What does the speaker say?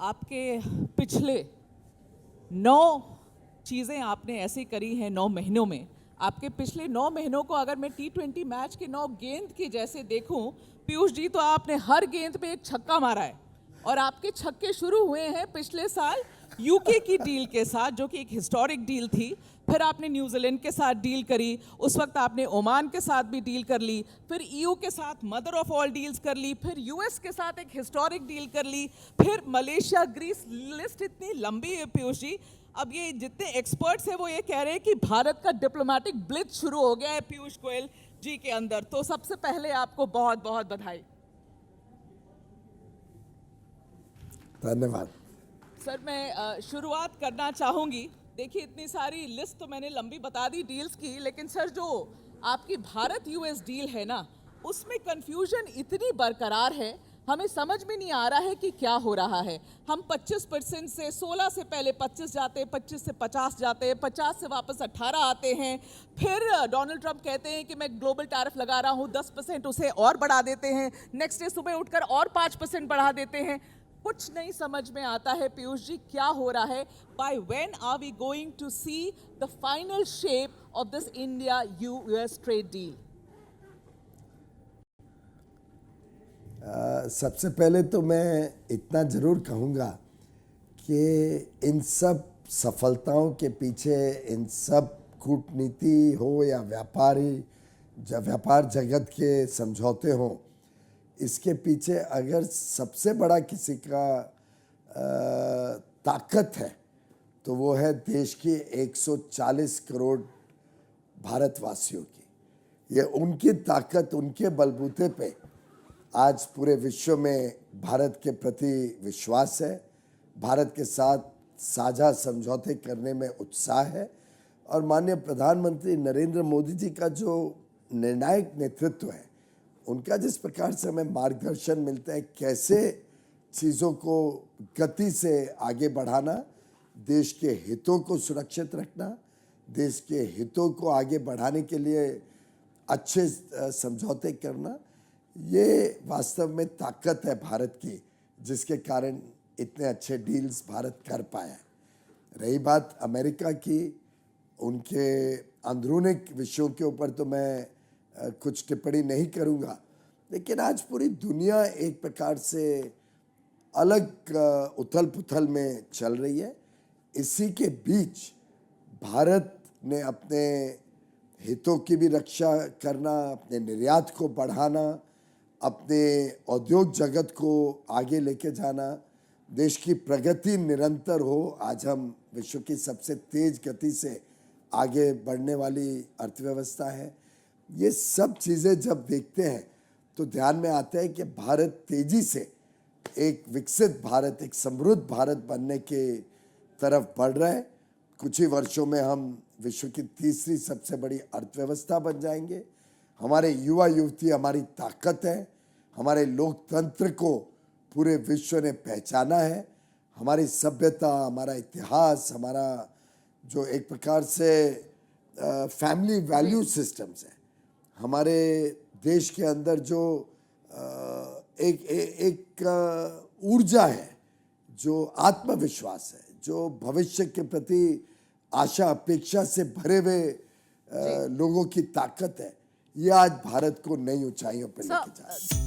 आपके पिछले 9 चीज़ें आपने ऐसी करी हैं 9 महीनों में। आपके पिछले 9 महीनों को अगर मैं T20 मैच के 9 गेंद के जैसे देखूं, पीयूष जी, तो आपने हर गेंद पे एक छक्का मारा है। और आपके छक्के शुरू हुए हैं पिछले साल यूके की डील के साथ, जो कि एक हिस्टोरिक डील थी। फिर आपने न्यूजीलैंड के साथ डील करी, उस वक्त आपने ओमान के साथ भी डील कर ली, फिर ईयू के साथ मदर ऑफ ऑल डील्स कर ली, फिर यूएस के साथ एक हिस्टोरिक डील कर ली, फिर मलेशिया, ग्रीस। लिस्ट इतनी लंबी है पीयूष जी। अब ये जितने एक्सपर्ट्स हैं वो ये कह रहे हैं कि भारत का डिप्लोमेटिक ब्लिट्ज शुरू हो गया है पीयूष गोयल जी के अंदर। तो सबसे पहले आपको बहुत बहुत बधाई। धन्यवाद सर, मैं शुरुआत करना चाहूंगी। देखिए, इतनी सारी लिस्ट तो मैंने लंबी बता दी डील्स की, लेकिन सर जो आपकी भारत यूएस डील है ना, उसमें कंफ्यूजन इतनी बरकरार है, हमें समझ में नहीं आ रहा है कि क्या हो रहा है। हम 25% से 16 से पहले 25 जाते हैं, 25 से 50 जाते हैं, 50 से वापस 18 आते हैं। फिर डोनाल्ड ट्रंप कहते हैं कि मैं ग्लोबल टैरिफ लगा रहा हूँ 10%, उसे और बढ़ा देते हैं। नेक्स्ट डे सुबह उठकर और 5% बढ़ा देते हैं। कुछ नहीं समझ में आता है पीयूष जी, क्या हो रहा है। By when are we going to see the final shape of this India US trade deal? सबसे पहले तो मैं इतना ज़रूर कहूँगा कि इन सब सफलताओं के पीछे, इन सब कूटनीति हो या व्यापार जगत के समझौते हों, इसके पीछे अगर सबसे बड़ा किसी का ताकत है तो वो है देश की 140 करोड़ भारतवासियों की। ये उनकी ताकत, उनके बलबूते पे आज पूरे विश्व में भारत के प्रति विश्वास है, भारत के साथ साझा समझौते करने में उत्साह है। और माननीय प्रधानमंत्री नरेंद्र मोदी जी का जो निर्णायक नेतृत्व है, उनका जिस प्रकार से हमें मार्गदर्शन मिलता है, कैसे चीज़ों को गति से आगे बढ़ाना, देश के हितों को सुरक्षित रखना, देश के हितों को आगे बढ़ाने के लिए अच्छे समझौते करना, ये वास्तव में ताकत है भारत की, जिसके कारण इतने अच्छे डील्स भारत कर पाया है। रही बात अमेरिका की, उनके अंदरूनी विषयों के ऊपर तो मैं कुछ टिप्पणी नहीं करूँगा, लेकिन आज पूरी दुनिया एक प्रकार से अलग उथल पुथल में चल रही है। इसी के बीच भारत ने अपने हितों की भी रक्षा करना, अपने निर्यात को बढ़ाना, अपने औद्योग जगत को आगे लेके जाना, देश की प्रगति निरंतर हो। आज हम विश्व की सबसे तेज गति से आगे बढ़ने वाली अर्थव्यवस्था है। ये सब चीज़ें जब देखते हैं तो ध्यान में आता है कि भारत तेजी से एक विकसित भारत, एक समृद्ध भारत बनने के तरफ बढ़ रहा है। कुछ ही वर्षों में हम विश्व की तीसरी सबसे बड़ी अर्थव्यवस्था बन जाएंगे। हमारे युवा युवती हमारी ताकत है, हमारे लोकतंत्र को पूरे विश्व ने पहचाना है। हमारी सभ्यता, हमारा इतिहास, हमारा जो एक प्रकार से फैमिली वैल्यू सिस्टम्स है, हमारे देश के अंदर जो एक ऊर्जा है, जो आत्मविश्वास है, जो भविष्य के प्रति आशा अपेक्षा से भरे हुए लोगों की ताकत है, ये आज भारत को नई ऊंचाइयों पर लेके जा रही है।